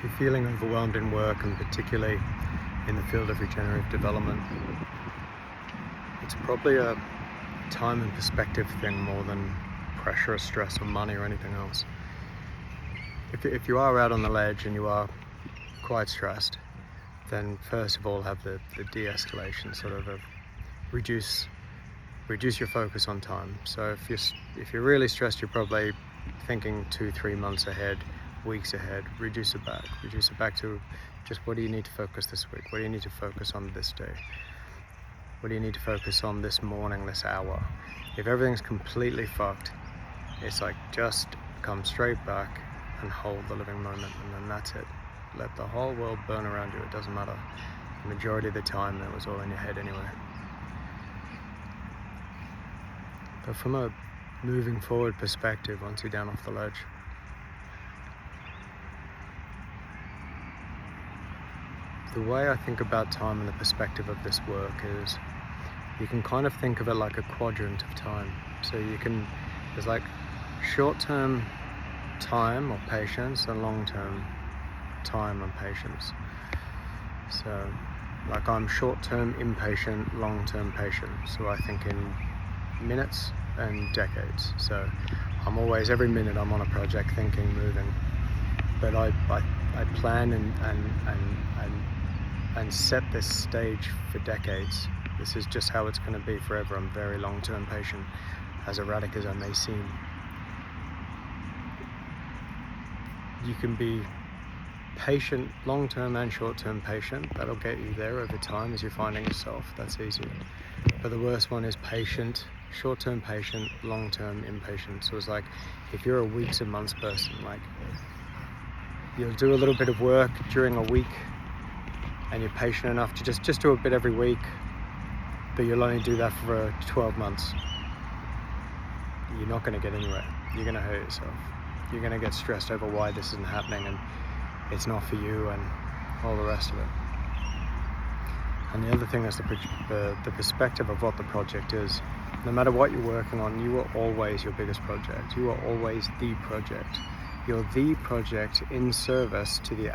If you're feeling overwhelmed in work, and particularly in the field of regenerative development, it's probably a time and perspective thing more than pressure or stress or money or anything else. If you are out on the ledge and you are quite stressed, then first of all have the de-escalation, sort of reduce your focus on time. So if you're really stressed, you're probably thinking 2-3 months ahead, weeks ahead. Reduce it back to just, what do you need to focus this week? What do you need to focus on this day? What do you need to focus on this morning, this hour? If everything's completely fucked, it's like, just come straight back and hold the living moment, and then that's it. Let the whole world burn around you. It doesn't matter. The majority of the time it was all in your head anyway. But from a moving forward perspective, once you're down off the ledge, the way I think about time and the perspective of this work is, you can kind of think of it like a quadrant of time. So there's like short-term time or patience and long-term time and patience. So like, I'm short-term impatient, long-term patient. So I think in minutes and decades. So I'm always, every minute I'm on a project, thinking, moving. But I plan and set this stage for decades. This is just how it's going to be forever. I'm very long-term patient, as erratic as I may seem. You can be patient, long-term and short-term patient. That'll get you there over time as you're finding yourself. That's easy. But the worst one is patient, short-term patient, long-term impatient. So it's like, if you're a weeks and months person, like, you'll do a little bit of work during a week and you're patient enough to just do a bit every week, but you'll only do that for 12 months. You're not going to get anywhere. You're going to hurt yourself. You're going to get stressed over why this isn't happening and it's not for you and all the rest of it. And the other thing is the perspective of what the project is. No matter what you're working on, you are always your biggest project. You are always the project. You're the project in service to the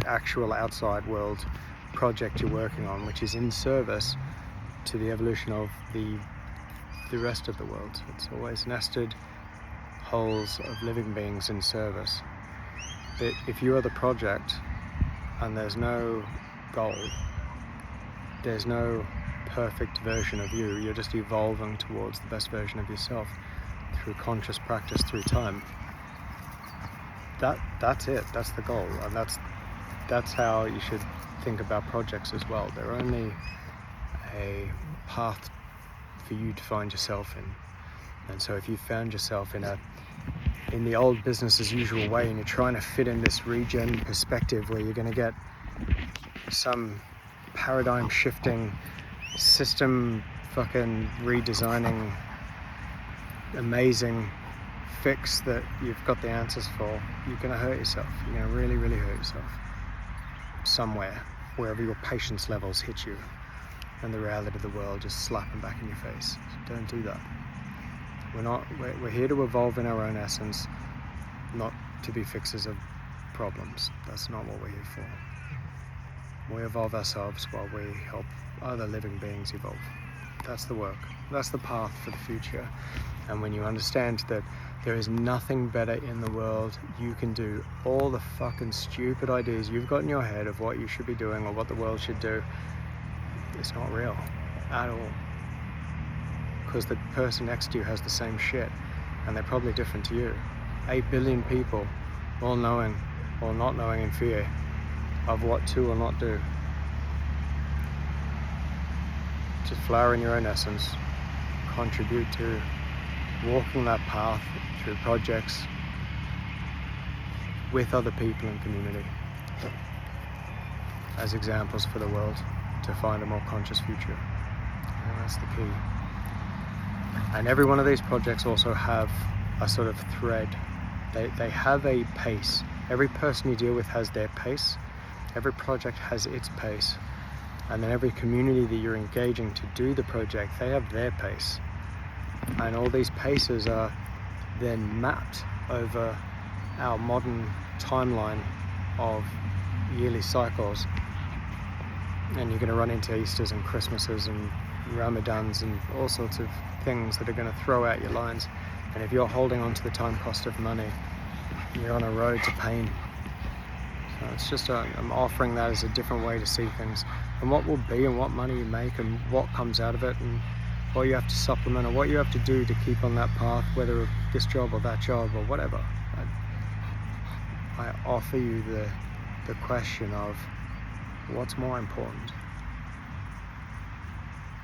actual outside world project you're working on, which is in service to the evolution of the rest of the world. It's always nested wholes of living beings in service. But if you are the project and there's no goal, there's no perfect version of you, you're just evolving towards the best version of yourself through conscious practice, through time. That's it. That's the goal, and that's how you should think about projects as well. They're only a path for you to find yourself in. And so if you found yourself in the old business as usual way, and you're trying to fit in this regen perspective where you're going to get some paradigm shifting, system fucking redesigning, amazing fix that you've got the answers for, you're going to hurt yourself. You're going to really, really hurt yourself somewhere, wherever your patience levels hit you and the reality of the world just slapping back in your face. So don't do that. We're here to evolve in our own essence, not to be fixers of problems. That's not what we're here for. We evolve ourselves while we help other living beings evolve. That's the work. That's the path for the future. And when you understand that there is nothing better in the world you can do, all the fucking stupid ideas you've got in your head of what you should be doing or what the world should do, it's not real at all. Because the person next to you has the same shit, and they're probably different to you. 8 billion people, all knowing or not knowing in fear of what to or not do. Just flower in your own essence, contribute to walking that path through projects with other people in community as examples for the world to find a more conscious future. And that's the key. And every one of these projects also have a sort of thread. They have a pace. Every person you deal with has their pace. Every project has its pace. And then every community that you're engaging to do the project, they have their pace. And all these paces are then mapped over our modern timeline of yearly cycles, and you're going to run into Easters and Christmases and Ramadans and all sorts of things that are going to throw out your lines. And if you're holding on to the time cost of money, you're on a road to pain. So it's just I'm offering that as a different way to see things, and what will be, and what money you make, and what comes out of it, and what you have to supplement, or what you have to do to keep on that path, whether this job or that job or whatever. I offer you the question of what's more important.